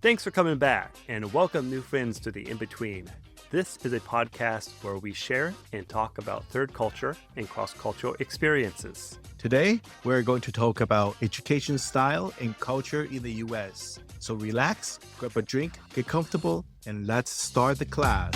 Thanks for coming back and welcome new friends to the In-Between. This is a podcast where we share and talk about third culture and cross-cultural experiences. Today, we're going to talk about education style and culture in the US. So relax, grab a drink, get comfortable, and let's start the class.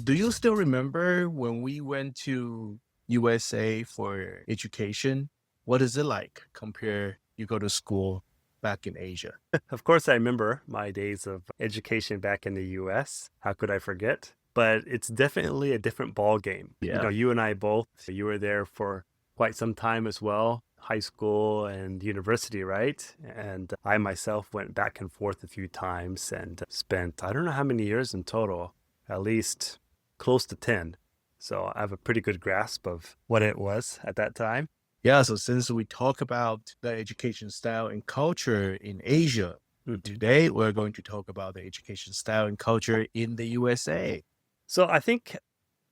Do you still remember when we went to USA for education? What is it like compare you go to school back in Asia? Of course, I remember my days of education back in the US. How could I forget? But it's definitely a different ball game. Yeah. You and I both, you were there for quite some time as well, high school and university, right? And I myself went back and forth a few times and spent, I don't know how many years in total, at least close to 10. So I have a pretty good grasp of what it was at that time. Yeah, so since we talk about the education style and culture in Asia, today we're going to talk about the education style and culture in the USA. So I think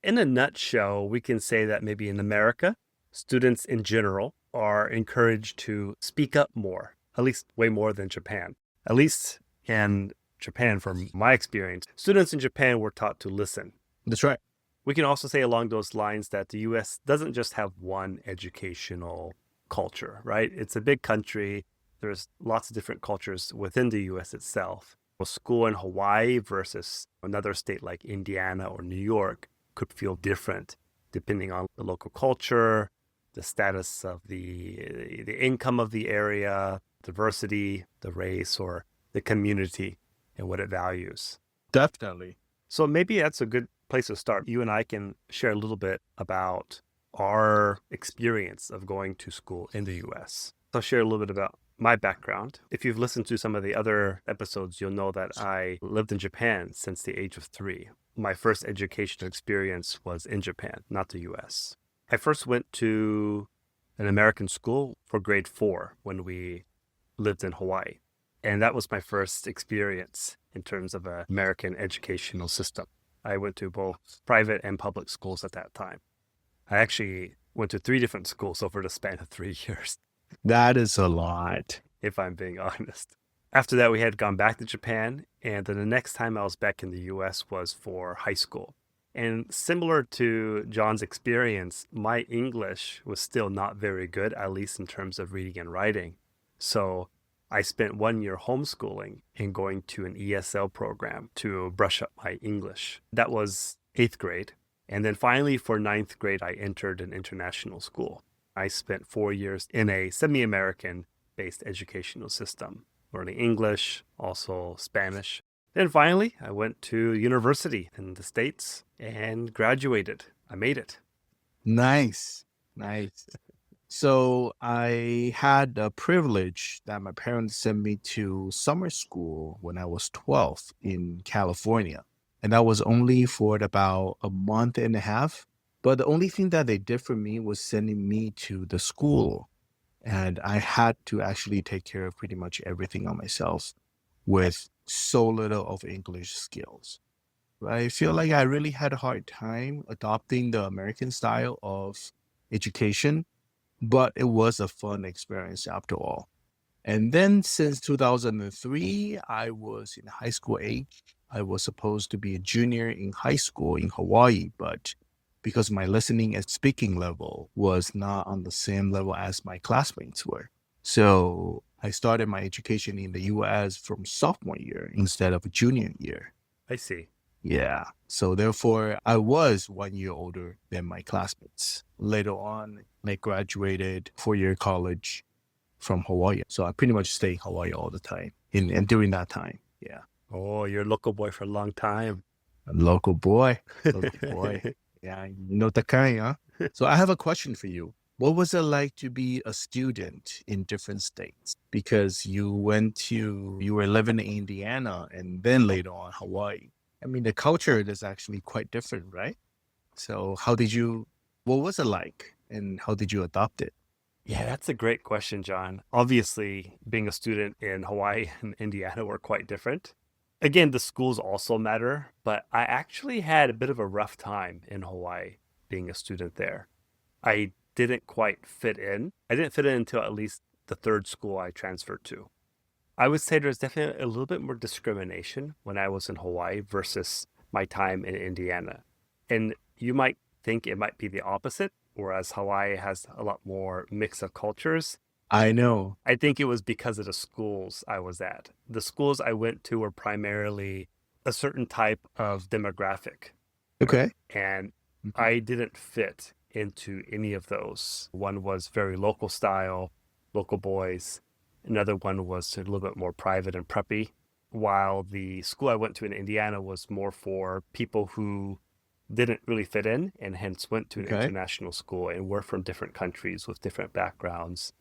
in a nutshell, we can say that maybe in America, students in general are encouraged to speak up more, at least way more than Japan. At least in Japan, from my experience, students in Japan were taught to listen. That's right. We can also say along those lines that the US doesn't just have one educational culture, right? It's a big country. There's lots of different cultures within the US itself. A school in Hawaii versus another state like Indiana or New York could feel different depending on the local culture, the status of the income of the area, diversity, the race, or the community and what it values. Definitely. So maybe that's a good place to start. You and I can share a little bit about our experience of going to school in the US. I'll share a little bit about my background. If you've listened to some of the other episodes, you'll know that I lived in Japan since the age of 3. My first educational experience was in Japan, not the US. I first went to an American school for grade 4 when we lived in Hawaii. And that was my first experience in terms of an American educational system. I went to both private and public schools at that time. I actually went to 3 different schools over the span of 3 years, That is a lot. if I'm being honest. After that, we had gone back to Japan, and then the next time I was back in the US was for high school. And similar to John's experience, my English was still not very good, at least in terms of reading and writing. So I spent 1 year homeschooling and going to an ESL program to brush up my English. That was 8th grade. And then finally for 9th grade, I entered an international school. I spent 4 years in a semi-American based educational system, learning English, also Spanish. Then finally, I went to university in the States and graduated. I made it. Nice. So I had the privilege that my parents sent me to summer school when I was 12 in California. And that was only for about a month and a half. But the only thing that they did for me was sending me to the school. And I had to actually take care of pretty much everything on myself with so little of English skills. I feel like I really had a hard time adopting the American style of education, but it was a fun experience after all. And then since 2003, I was in high school age. I was supposed to be a junior in high school in Hawaii, but because my listening and speaking level was not on the same level as my classmates were. So I started my education in the US from sophomore year instead of junior year. I see. Yeah. So therefore, I was 1 year older than my classmates. Later on, I graduated 4-year college from Hawaii. So I pretty much stayed in Hawaii all the time. And during that time, yeah. Oh, you're a local boy for a long time. A local boy. Local boy. Yeah, you know the kind, huh? So I have a question for you. What was it like to be a student in different states? Because you were living in Indiana and then later on Hawaii. I mean, the culture is actually quite different, right? So what was it like and how did you adopt it? Yeah, that's a great question, John. Obviously, being a student in Hawaii and Indiana were quite different. Again, the schools also matter, but I actually had a bit of a rough time in Hawaii being a student there. I didn't quite fit in. I didn't fit in until at least the third school I transferred to. I would say there's definitely a little bit more discrimination when I was in Hawaii versus my time in Indiana. And you might think it might be the opposite, whereas Hawaii has a lot more mix of cultures. I know. I think it was because of the schools I was at. The schools I went to were primarily a certain type of demographic, Okay. and Mhm. I didn't fit into any of those. One was very local style, local boys. Another one was a little bit more private and preppy, while the school I went to in Indiana was more for people who didn't really fit in and hence went to an Okay. international school and were from different countries with different backgrounds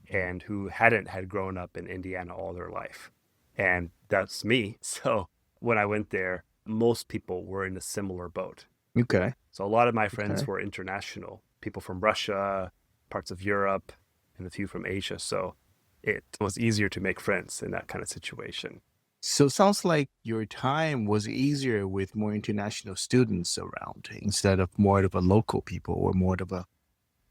and who hadn't had grown up in Indiana all their life. And that's me. So when I went there, most people were in a similar boat. Okay. So a lot of my friends Okay. were international, people from Russia, parts of Europe, and a few from Asia. So it was easier to make friends in that kind of situation. So sounds like your time was easier with more international students around instead of more of a local people or more of a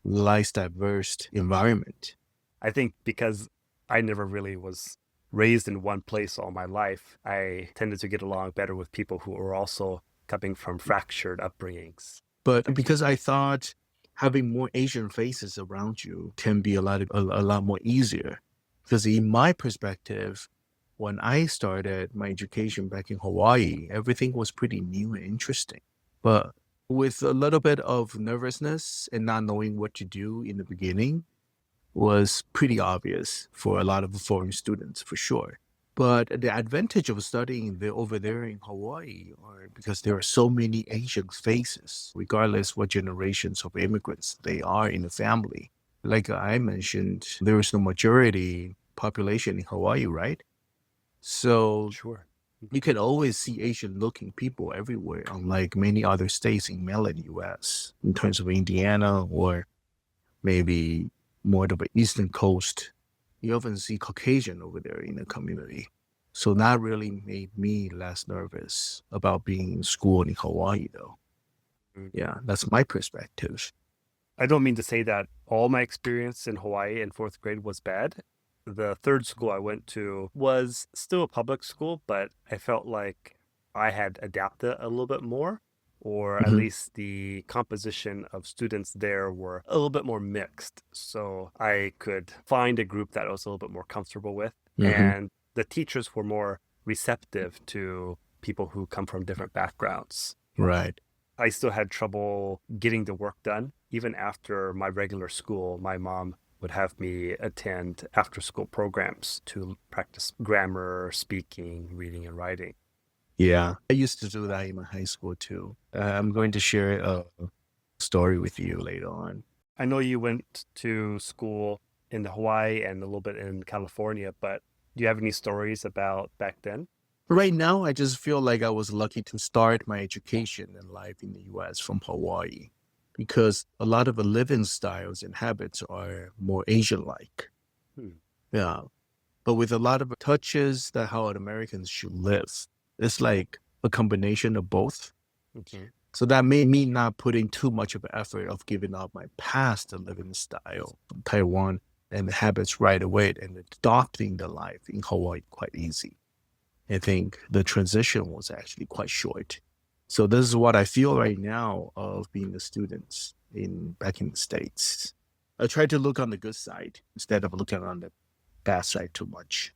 less diverse environment. I think because I never really was raised in one place all my life, I tended to get along better with people who were also coming from fractured upbringings. But because I thought having more Asian faces around you can be a lot more easier. Because in my perspective, when I started my education back in Hawaii, everything was pretty new and interesting. But with a little bit of nervousness and not knowing what to do in the beginning was pretty obvious for a lot of foreign students for sure. But the advantage of studying over there in Hawaii are because there are so many Asian faces, regardless what generations of immigrants they are in the family. Like I mentioned, there is no majority population in Hawaii, right? So Sure. you can always see Asian looking people everywhere, unlike many other states in mainland US, in terms of Indiana or maybe more of the eastern coast. You often see Caucasian over there in the community. So that really made me less nervous about being in school in Hawaii, though. Mm. Yeah, that's my perspective. I don't mean to say that all my experience in Hawaii in fourth grade was bad. The third school I went to was still a public school, but I felt like I had adapted a little bit more, or at Hmm. least the composition of students there were a little bit more mixed. So I could find a group that I was a little bit more comfortable with. Hmm. And the teachers were more receptive to people who come from different backgrounds. Right. I still had trouble getting the work done. Even after my regular school, my mom would have me attend after school programs to practice grammar, speaking, reading, and writing. Yeah. I used to do that in my high school too. I'm going to share a story with you later on. I know you went to school in Hawaii and a little bit in California, but do you have any stories about back then? Right now, I just feel like I was lucky to start my education and life in the US from Hawaii because a lot of the living styles and habits are more Asian like. Hmm. Yeah. But with a lot of touches that how Americans should live. It's like a combination of both. Okay. So that made me not put in too much of an effort of giving up my past living style from Taiwan and the habits right away and adopting the life in Hawaii quite easy. I think the transition was actually quite short. So this is what I feel right now of being a student in back in the States. I try to look on the good side instead of looking on the bad side too much.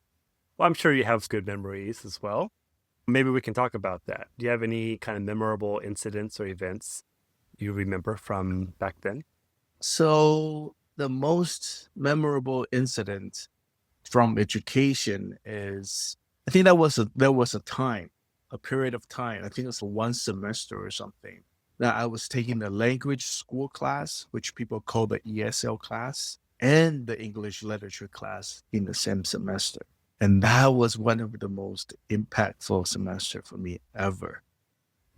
Well, I'm sure you have good memories as well. Maybe we can talk about that. Do you have any kind of memorable incidents or events you remember from back then? So the most memorable incident from education is I think there was a time, a period of time, I think it was one semester or something, that I was taking the language school class, which people call the ESL class, and the English literature class in the same semester. And that was one of the most impactful semester for me ever.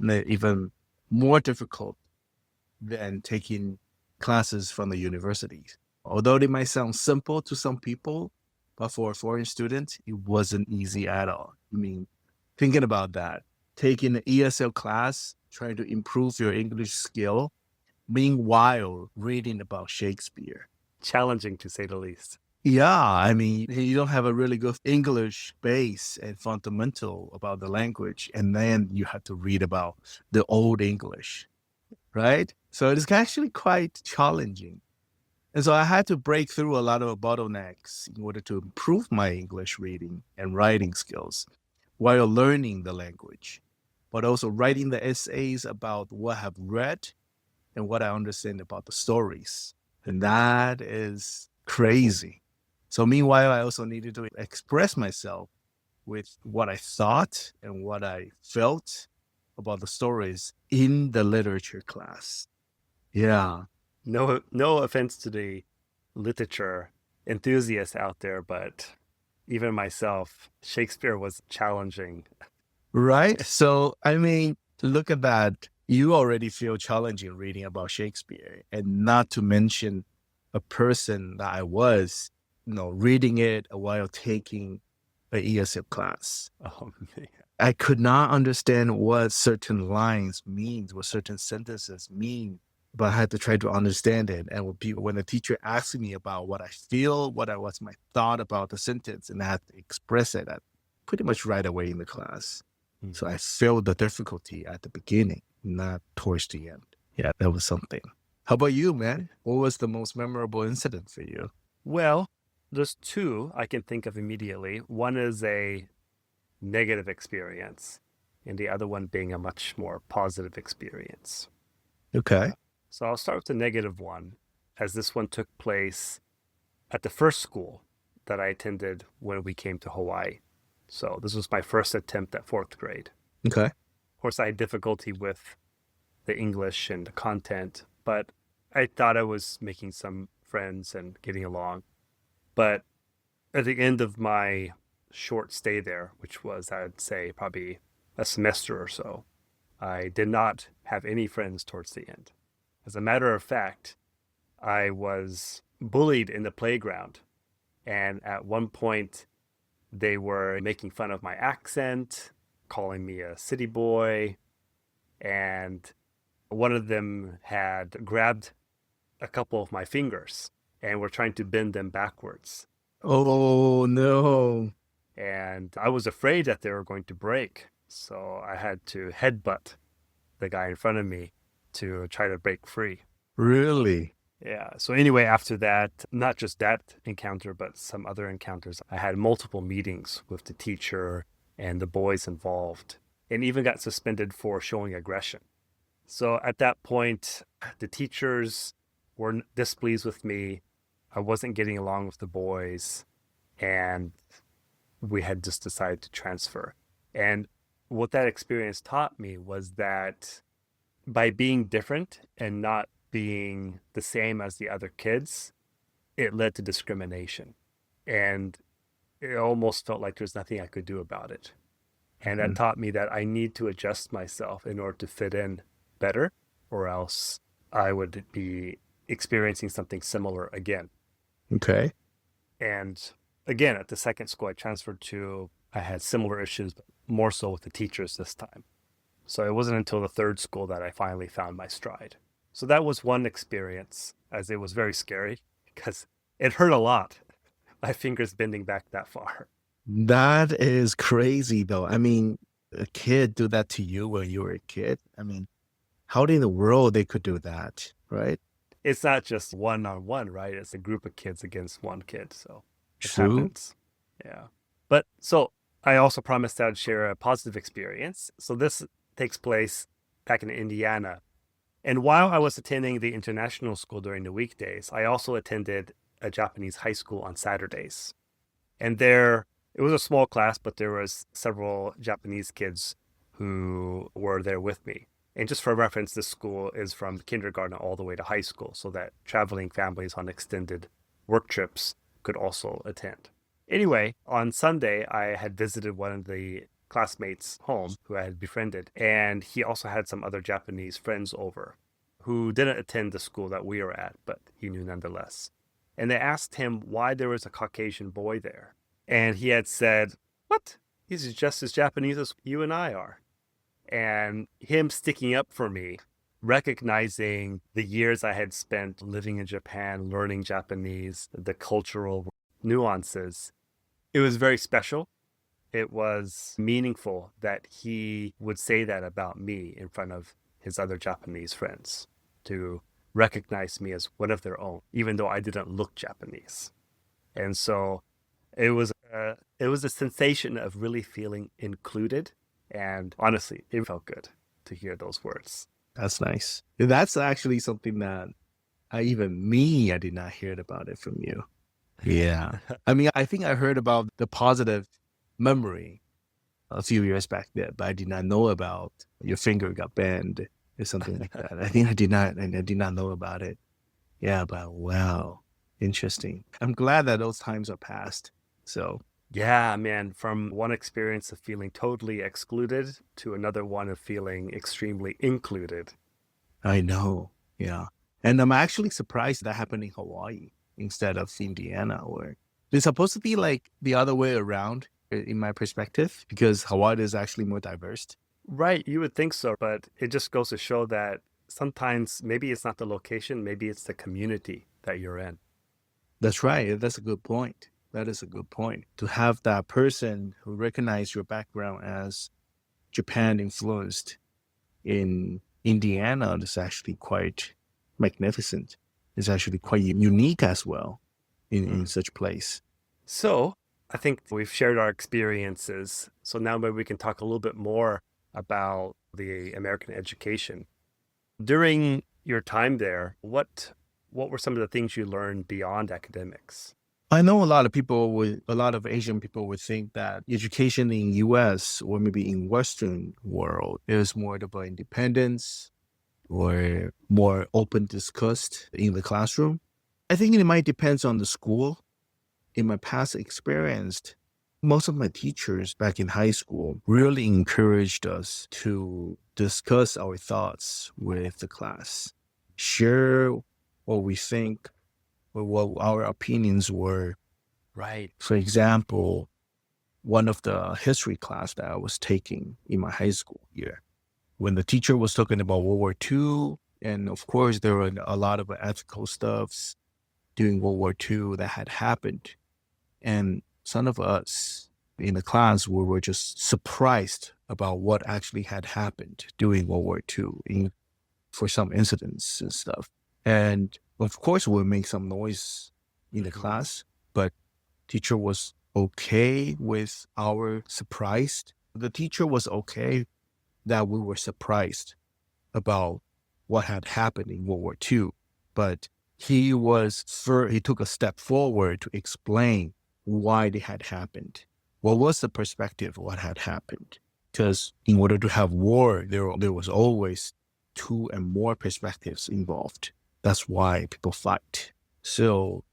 Even more difficult than taking classes from the universities. Although they might sound simple to some people, but for a foreign student, it wasn't easy at all. I mean, thinking about that, taking an ESL class, trying to improve your English skill, Meanwhile, reading about Shakespeare. Challenging to say the least. Yeah, I mean, you don't have a really good English base and fundamental about the language, and then you have to read about the old English, right? So it's actually quite challenging. And so I had to break through a lot of bottlenecks in order to improve my English reading and writing skills while learning the language, but also writing the essays about what I've read and what I understand about the stories. And that is crazy. So meanwhile, I also needed to express myself with what I thought and what I felt about the stories in the literature class. Yeah. No offense to the literature enthusiasts out there, but even myself, Shakespeare was challenging. Right. So, I mean, look at that. You already feel challenging reading about Shakespeare, and not to mention a person that I was, reading it while taking a ESL class. Oh man. I could not understand what certain lines means, what certain sentences mean, but I had to try to understand it. And when the teacher asked me about what I feel, what's my thought about the sentence, and I had to express it pretty much right away in the class. So I felt the difficulty at the beginning, not towards the end. Yeah, that was something. How about you, man? What was the most memorable incident for you? Well, there's two I can think of immediately. One is a negative experience, and the other one being a much more positive experience. Okay. So I'll start with the negative one, as this one took place at the first school that I attended when we came to Hawaii. So this was my first attempt at fourth grade. Okay. Of course, I had difficulty with the English and the content, but I thought I was making some friends and getting along. But at the end of my short stay there, which was, I'd say, probably a semester or so, I did not have any friends towards the end. As a matter of fact, I was bullied in the playground. And at one point, they were making fun of my accent, calling me a city boy, and one of them had grabbed a couple of my fingers and were trying to bend them backwards. Oh, no. And I was afraid that they were going to break. So I had to headbutt the guy in front of me to try to break free. Really? Yeah. So anyway, after that, not just that encounter, but some other encounters, I had multiple meetings with the teacher and the boys involved, and even got suspended for showing aggression. So at that point, the teachers were displeased with me. I wasn't getting along with the boys, and we had just decided to transfer. And what that experience taught me was that by being different and not being the same as the other kids, it led to discrimination. And it almost felt like there's nothing I could do about it. And that Mhm. taught me that I need to adjust myself in order to fit in better, or else I would be experiencing something similar again. Okay. And again, at the second school I transferred to, I had similar issues, but more so with the teachers this time. So it wasn't until the third school that I finally found my stride. So that was one experience, as it was very scary because it hurt a lot. My fingers bending back that far. That is crazy, though. I mean, a kid do that to you when you were a kid. I mean, how in the world they could do that, right? It's not just one on one, right? It's a group of kids against one kid. So it True. happens. Yeah. But so I also promised I'd share a positive experience. So this takes place back in Indiana. And while I was attending the international school during the weekdays, I also attended a Japanese high school on Saturdays. And there, it was a small class, but there was several Japanese kids who were there with me. And just for reference, this school is from kindergarten all the way to high school, so that traveling families on extended work trips could also attend. Anyway, on Sunday, I had visited one of the classmates' home who I had befriended, and he also had some other Japanese friends over who didn't attend the school that we were at, but he knew nonetheless. And they asked him why there was a Caucasian boy there. And he had said, "What? He's just as Japanese as you and I are." And him sticking up for me recognizing the years I had spent living in Japan, learning Japanese, the cultural nuances, it was very special. It was meaningful that he would say that about me in front of his other Japanese friends, to recognize me as one of their own, even though I didn't look Japanese. And so it was a sensation of really feeling included. And honestly, it felt good to hear those words. That's nice. That's actually something that I did not hear about it from you. Yeah. I mean, I think I heard about the positive memory a few years back there, but I did not know about your finger got bent or something like that. I think I did not know about it. Yeah, but wow, interesting. I'm glad that those times are past. So Yeah, man, from one experience of feeling totally excluded to another one of feeling extremely included. I know. Yeah. And I'm actually surprised that happened in Hawaii instead of Indiana, or it's supposed to be like the other way around in my perspective, because Hawaii is actually more diverse. Right, you would think so, but it just goes to show that sometimes maybe it's not the location, maybe it's the community that you're in. That's right. That's a good point. That is a good point. To have that person who recognize your background as Japan influenced in Indiana is actually quite magnificent. It's actually quite unique as well in Mm. such place. So I think we've shared our experiences. So now maybe we can talk a little bit more about the American education. During your time there, what were some of the things you learned beyond academics? I know a lot of Asian people would think that education in US or maybe in Western world is more of an independence or more open discussed in the classroom. I think it might depends on the school. In my past experience, most of my teachers back in high school really encouraged us to discuss our thoughts with the class, share what we think or what our opinions were. Right. For example, one of the history class that I was taking in my high school year, when the teacher was talking about World War II, and of course there were a lot of ethical stuffs during World War II that had happened. And some of us in the class we were just surprised about what actually had happened during World War II for some incidents and stuff. And of course, we'll make some noise in the Mhm. class, but teacher was okay with our surprise. The teacher was okay that we were surprised about what had happened in World War II, but he took a step forward to explain why they had happened. What was the perspective of what had happened? Because in order to have war, there was always two and more perspectives involved. That's why people fight. So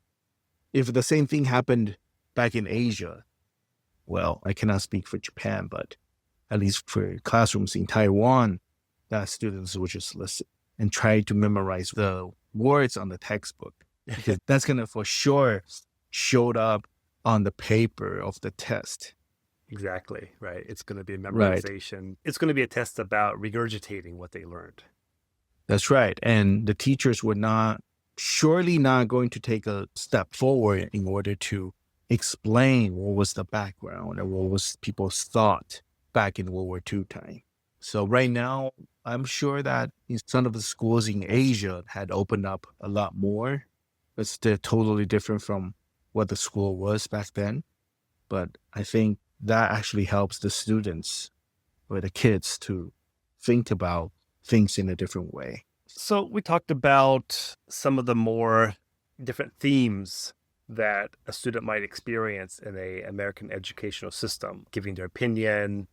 if the same thing happened back in Asia, well, I cannot speak for Japan, but at least for classrooms in Taiwan, that students would just listen and try to memorize the words on the textbook, because that's going to for sure showed up on the paper of the test. Exactly, right. It's going to be a Right. memorization. It's going to be a test about regurgitating what they learned. That's right. And the teachers were surely not going to take a step forward in order to explain what was the background and what was people's thought back in World War II time. So right now, I'm sure that in some of the schools in Asia had opened up a lot more. It's they're totally different from what the school was back then. But I think that actually helps the students or the kids to think about things in a different way. So we talked about some of the more different themes that a student might experience in a American educational system, giving their opinion,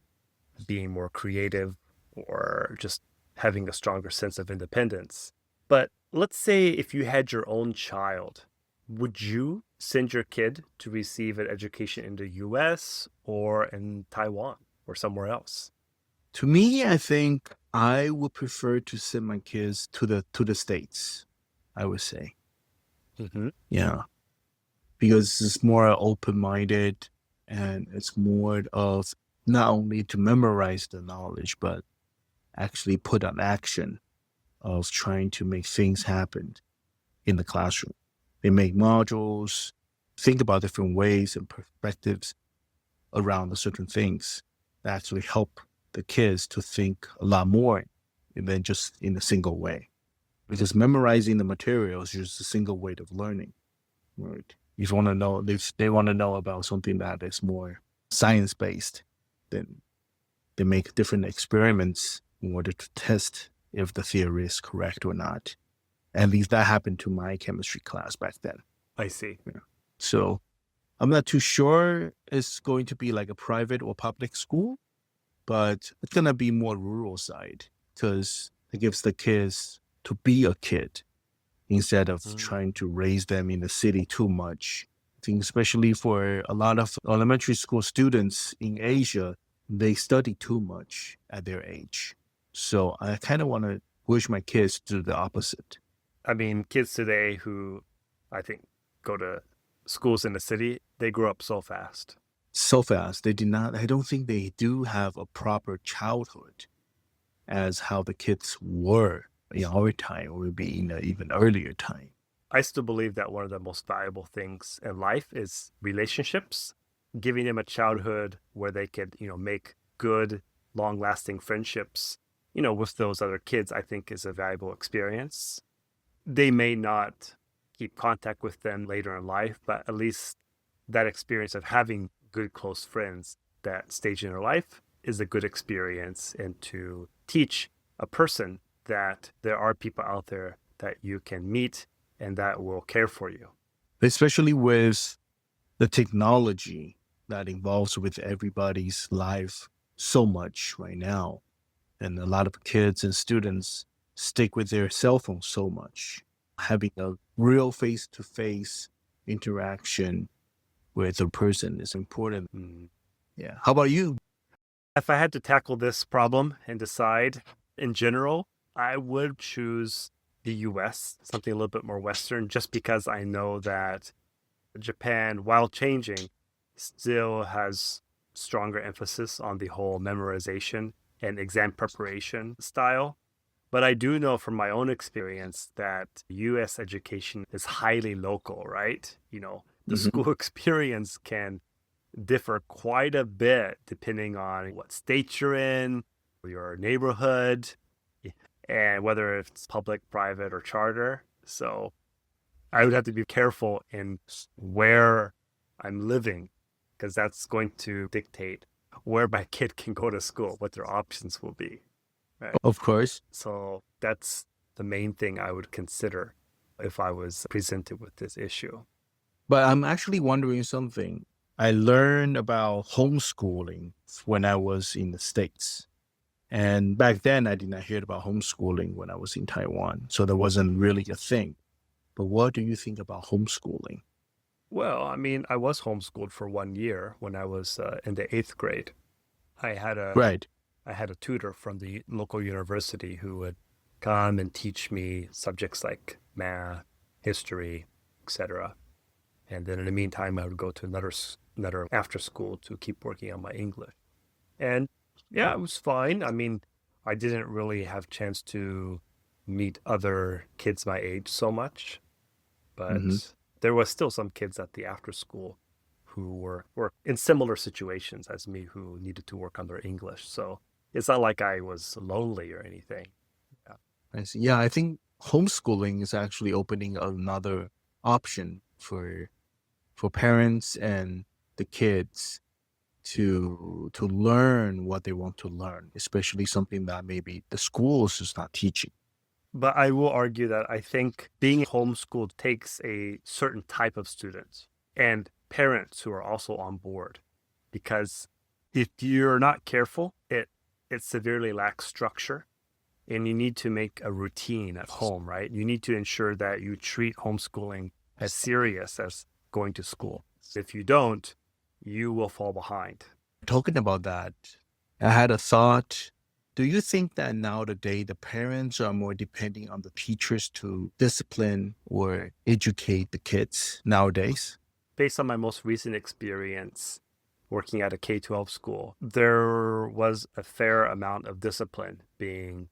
being more creative, or just having a stronger sense of independence. But let's say if you had your own child, would you send your kid to receive an education in the US or in Taiwan or somewhere else? To me, I think I would prefer to send my kids to the States, I would say. Hmm. Yeah. Because it's more open-minded and it's more of not only to memorize the knowledge, but actually put on action of trying to make things happen in the classroom. They make modules, think about different ways and perspectives around the certain things that actually help the kids to think a lot more than just in a single way. Because memorizing the material is just a single way of learning, right? If you want to know, if they want to know about something that is more science based, then they make different experiments in order to test if the theory is correct or not. At least that happened to my chemistry class back then. I see. Yeah. So I'm not too sure it's going to be like a private or public school, but it's going to be more rural side because it gives the kids to be a kid instead of Mm. trying to raise them in the city too much. I think especially for a lot of elementary school students in Asia, they study too much at their age. So I kind of want to push my kids to do the opposite. I mean, kids today who I think go to schools in the city, they grow up so fast. So fast, they did not, I don't think they do have a proper childhood as how the kids were in our time or maybe in an even earlier time. I still believe that one of the most valuable things in life is relationships, giving them a childhood where they could, make good, long-lasting friendships, with those other kids, I think is a valuable experience. They may not keep contact with them later in life, but at least that experience of having good, close friends that stage in their life is a good experience, and to teach a person that there are people out there that you can meet and that will care for you. Especially with the technology that involves with everybody's life so much right now. And a lot of kids and students stick with their cell phones so much. Having a real face-to-face interaction with a person is important. Mm. Yeah. How about you? If I had to tackle this problem and decide in general, I would choose the US, something a little bit more Western, just because I know that Japan, while changing, still has stronger emphasis on the whole memorization and exam preparation style. But I do know from my own experience that US education is highly local, right? The Mhm. school experience can differ quite a bit depending on what state you're in, your neighborhood, and whether it's public, private, or charter. So I would have to be careful in where I'm living because that's going to dictate where my kid can go to school, what their options will be. Right. Of course. So that's the main thing I would consider if I was presented with this issue. But I'm actually wondering something. I learned about homeschooling when I was in the States. And back then, I did not hear about homeschooling when I was in Taiwan. So there wasn't really a thing. But what do you think about homeschooling? Well, I mean, I was homeschooled for 1 year when I was in the eighth grade. I had a Right. I had a tutor from the local university who would come and teach me subjects like math, history, etc. And then in the meantime, I would go to another after school to keep working on my English. And yeah, it was fine. I mean, I didn't really have chance to meet other kids my age so much, Hmm. but there was still some kids at the after school who were in similar situations as me who needed to work on their English. So it's not like I was lonely or anything. Yeah. I see. Yeah, I think homeschooling is actually opening another option for parents and the kids to learn what they want to learn, especially something that maybe the schools is not teaching. But I will argue that I think being homeschooled takes a certain type of student and parents who are also on board. Because if you're not careful, it severely lacks structure, and you need to make a routine at home, right? You need to ensure that you treat homeschooling as serious as going to school. If you don't, you will fall behind. Talking about that, I had a thought. Do you think that now today the parents are more depending on the teachers to discipline or educate the kids nowadays? Based on my most recent experience working at a K-12 school, there was a fair amount of discipline being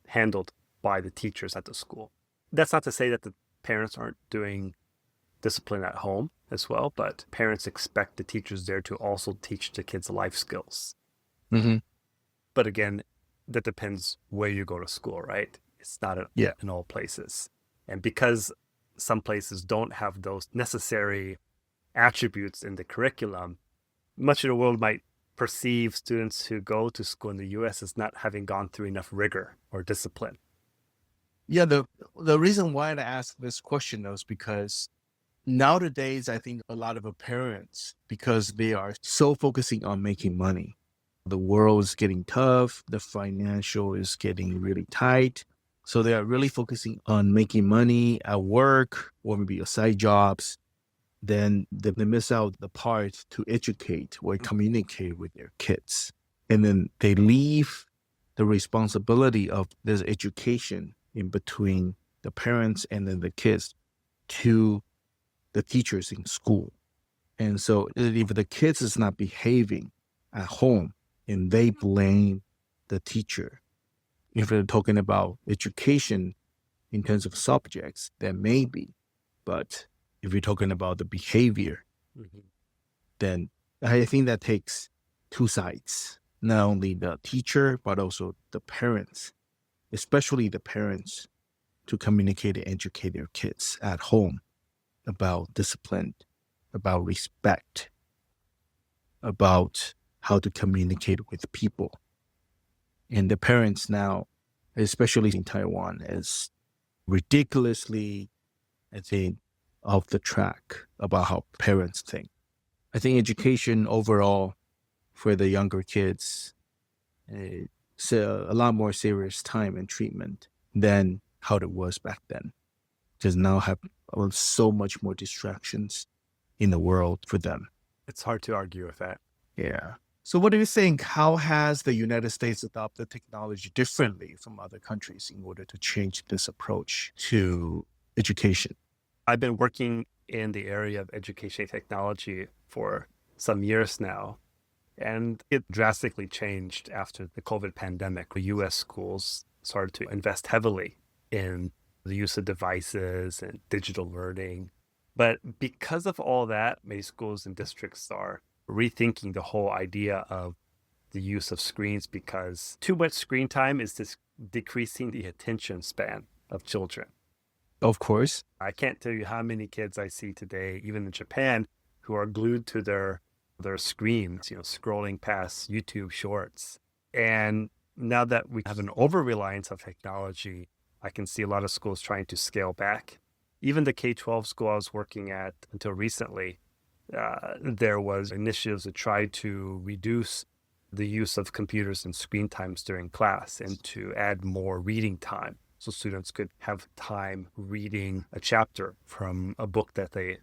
handled by the teachers at the school. That's not to say that the parents aren't doing discipline at home as well, but parents expect the teachers there to also teach the kids life skills. Hmm. But again, that depends where you go to school, right? It's not Yeah. in all places. And because some places don't have those necessary attributes in the curriculum, much of the world might perceive students who go to school in the US as not having gone through enough rigor or discipline. Yeah. The reason why I ask this question though is because nowadays I think a lot of parents, because they are so focusing on making money, the world is getting tough, the financial is getting really tight. So they are really focusing on making money at work or maybe a side jobs. Then they miss out the part to educate or communicate with their kids. And then they leave the responsibility of this education in between the parents and then the kids to the teachers in school. And so if the kids is not behaving at home and they blame the teacher, if they're talking about education in terms of subjects, then maybe. But if you're talking about the behavior, Mhm. then I think that takes two sides, not only the teacher, but also the parents, especially the parents, to communicate and educate their kids at home about discipline, about respect, about how to communicate with people. And the parents now, especially in Taiwan, is ridiculously, I think, off the track about how parents think. I think education overall for the younger kids is a lot more serious time and treatment than how it was back then. Because now have so much more distractions in the world for them. It's hard to argue with that. Yeah. So what do you think? How has the United States adopted technology differently from other countries in order to change this approach to education? I've been working in the area of education technology for some years now, and it drastically changed after the COVID pandemic. US schools started to invest heavily in the use of devices and digital learning. But because of all that, many schools and districts are rethinking the whole idea of the use of screens because too much screen time is just decreasing the attention span of children. Of course. I can't tell you how many kids I see today, even in Japan, who are glued to their screens, scrolling past YouTube shorts. And now that we have an over reliance of technology, I can see a lot of schools trying to scale back. Even the K-12 school I was working at until recently, there was initiatives to try to reduce the use of computers and screen times during class and to add more reading time so students could have time reading a chapter from a book that they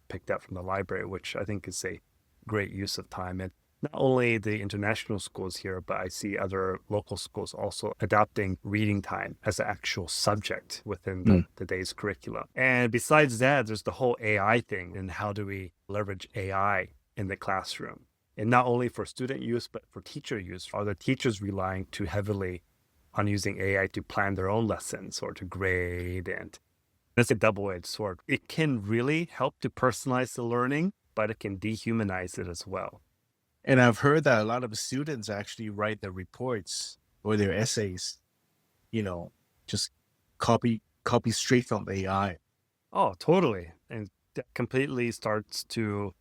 picked up from the library, which I think is a great use of time. And not only the international schools here, but I see other local schools also adopting reading time as an actual subject within the day's curriculum. And besides that, there's the whole AI thing and how do we leverage AI in the classroom? And not only for student use, but for teacher use. Are the teachers relying too heavily on using AI to plan their own lessons or to grade? And that's a double-edged sword. It can really help to personalize the learning, but it can dehumanize it as well. And I've heard that a lot of students actually write their reports or their essays, just copy straight from AI. Oh, totally. And that completely starts to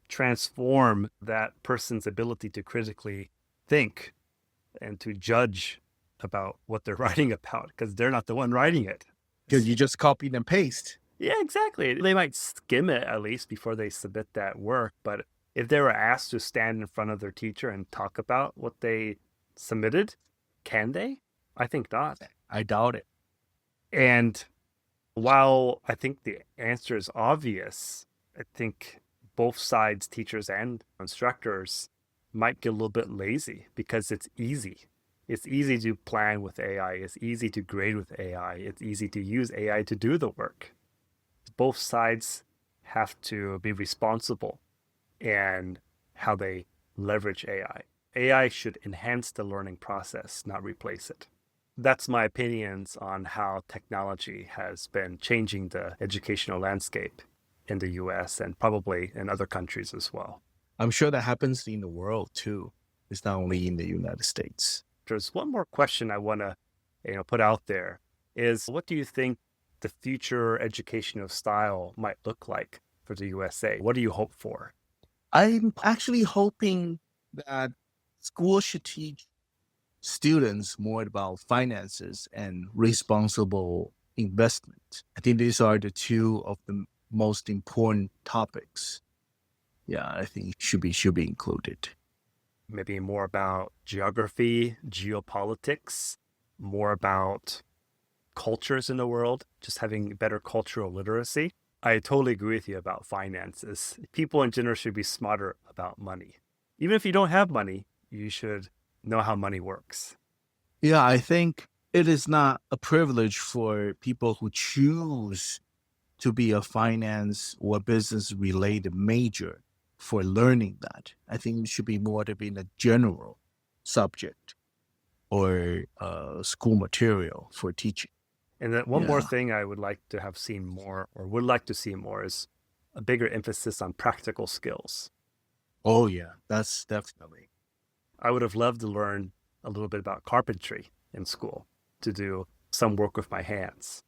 transform that person's ability to critically think and to judge about what they're writing about because they're not the one writing it. Because you just copy and paste. Yeah, exactly. They might skim it at least before they submit that work, but if they were asked to stand in front of their teacher and talk about what they submitted, can they? I think not. I doubt it. And while I think the answer is obvious, I think both sides, teachers and instructors, might get a little bit lazy because it's easy. It's easy to plan with AI. It's easy to grade with AI. It's easy to use AI to do the work. Both sides have to be responsible and how they leverage AI. AI should enhance the learning process, not replace it. That's my opinions on how technology has been changing the educational landscape in the US and probably in other countries as well. I'm sure that happens in the world too. It's not only in the United States. There's one more question I want to, put out there is what do you think the future educational style might look like for the USA? What do you hope for? I'm actually hoping that schools should teach students more about finances and responsible investment. I think these are the two of the most important topics. Yeah, I think should be included. Maybe more about geography, geopolitics, more about cultures in the world, just having better cultural literacy. I totally agree with you about finances. People in general should be smarter about money. Even if you don't have money, you should know how money works. Yeah, I think it is not a privilege for people who choose to be a finance or business related major for learning that. I think it should be more to be in a general subject or school material for teaching. And then one more Yeah. thing I would like to have seen more or would like to see more is a bigger emphasis on practical skills. Oh, yeah. That's definitely. I would have loved to learn a little bit about carpentry in school to do some work with my hands.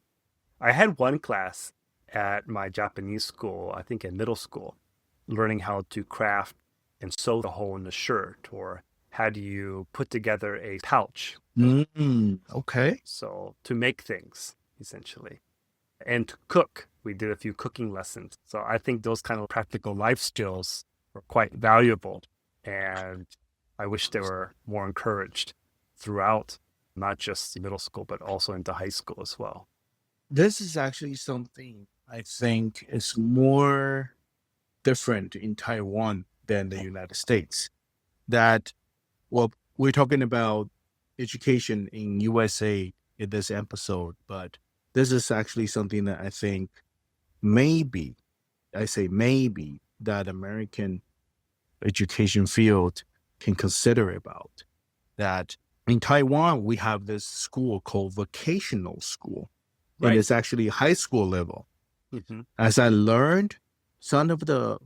I had one class at my Japanese school, I think in middle school, learning how to craft and sew the hole in the shirt, or how do you put together a pouch. Okay. So to make things, essentially. And to cook, we did a few cooking lessons. So I think those kind of practical life skills were quite valuable. And I wish they were more encouraged throughout, not just middle school, but also into high school as well. This is actually something I think is more different in Taiwan than the United States. That, well, we're talking about education in USA in this episode, but this is actually something that I think maybe, I say maybe, that American education field can consider about. That in Taiwan, we have this school called vocational school, and Right. it's actually high school level. Hmm. As I learned, some of the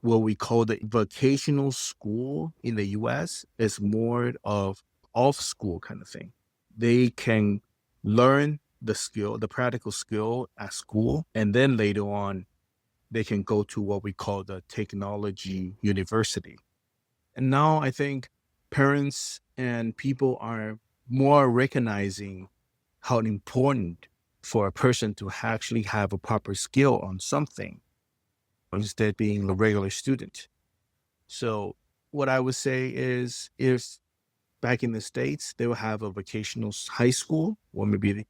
what we call the vocational school in the US is more of off school kind of thing. They can learn the skill, the practical skill at school, and then later on, they can go to what we call the technology university. And now I think parents and people are more recognizing how important for a person to actually have a proper skill on something instead of being a regular student. So what I would say is if back in the States, they will have a vocational high school or maybe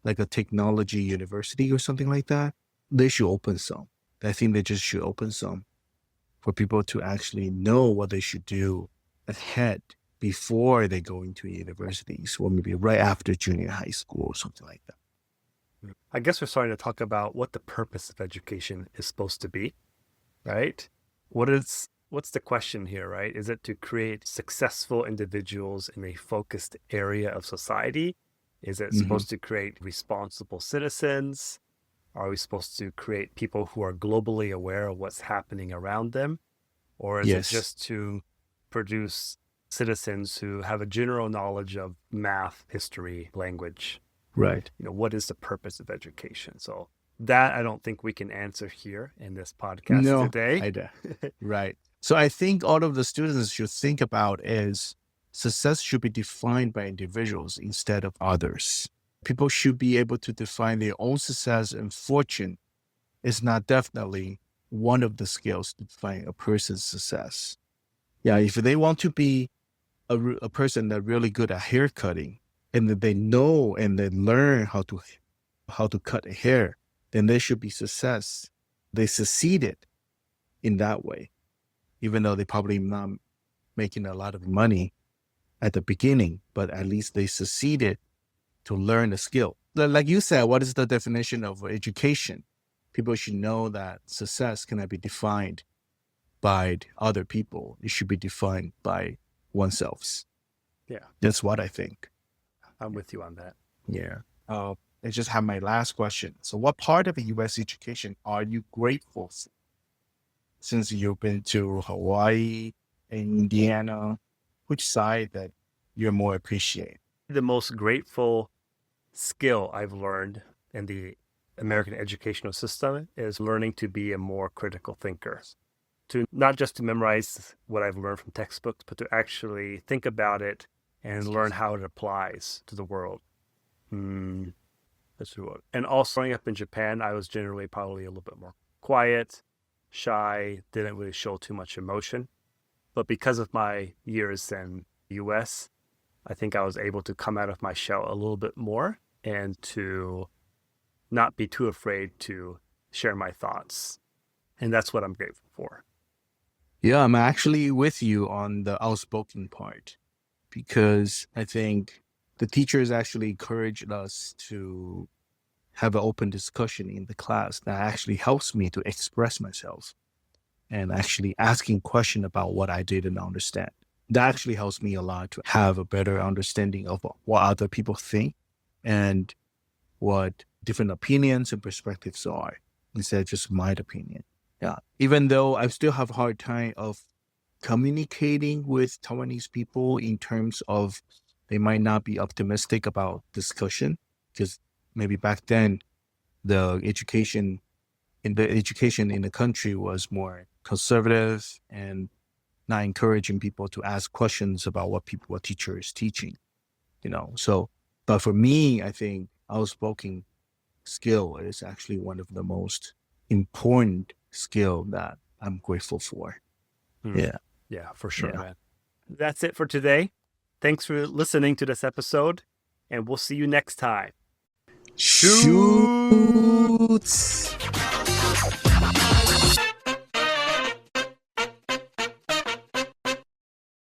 like a technology university or something like that, they should open some. I think they just should open some for people to actually know what they should do ahead before they go into universities or maybe right after junior high school or something like that. I guess we're starting to talk about what the purpose of education is supposed to be, right? What's the question here, right? Is it to create successful individuals in a focused area of society? Is it Hmm. supposed to create responsible citizens? Are we supposed to create people who are globally aware of what's happening around them? Or is it Yes, just to produce citizens who have a general knowledge of math, history, language? right. What is the purpose of education? So that I don't think we can answer here in this podcast No, today. I do. Right. So I think all of the students should think about is success should be defined by individuals instead of others. People should be able to define their own success, and fortune is not definitely one of the skills to define a person's success. Yeah, if they want to be a person that really good at hair cutting and that they know and they learn how to cut hair, then they should be success. They succeeded in that way, even though they probably not making a lot of money at the beginning, but at least they succeeded to learn the skill. Like you said, what is the definition of education? People should know that success cannot be defined by other people. It should be defined by oneself. Yeah. That's what I think. I'm with you on that. Yeah. I just have my last question. So, what part of the U.S. education are you grateful for since you've been to Hawaii and Indiana? Which side that you're more appreciate? The most grateful skill I've learned in the American educational system is learning to be a more critical thinker. To not just to memorize what I've learned from textbooks, but to actually think about it and learn how it applies to the world. That's true. And also growing up in Japan, I was generally probably a little bit more quiet, shy, didn't really show too much emotion. But because of my years in the US, I think I was able to come out of my shell a little bit more and to not be too afraid to share my thoughts. And that's what I'm grateful for. Yeah, I'm actually with you on the outspoken part because I think the teachers actually encouraged us to have an open discussion in the class that actually helps me to express myself and actually asking question about what I didn't understand. That actually helps me a lot to have a better understanding of what other people think and what different opinions and perspectives are instead of just my opinion. Yeah. Even though I still have a hard time of communicating with Taiwanese people in terms of they might not be optimistic about discussion because maybe back then the education in the country was more conservative and not encouraging people to ask questions about what teacher is teaching, So, but for me, I think outspoken skill is actually one of the most important skill that I'm grateful for. Yeah. Yeah, for sure, Yeah. man. That's it for today. Thanks for listening to this episode, and we'll see you next time. Shoot.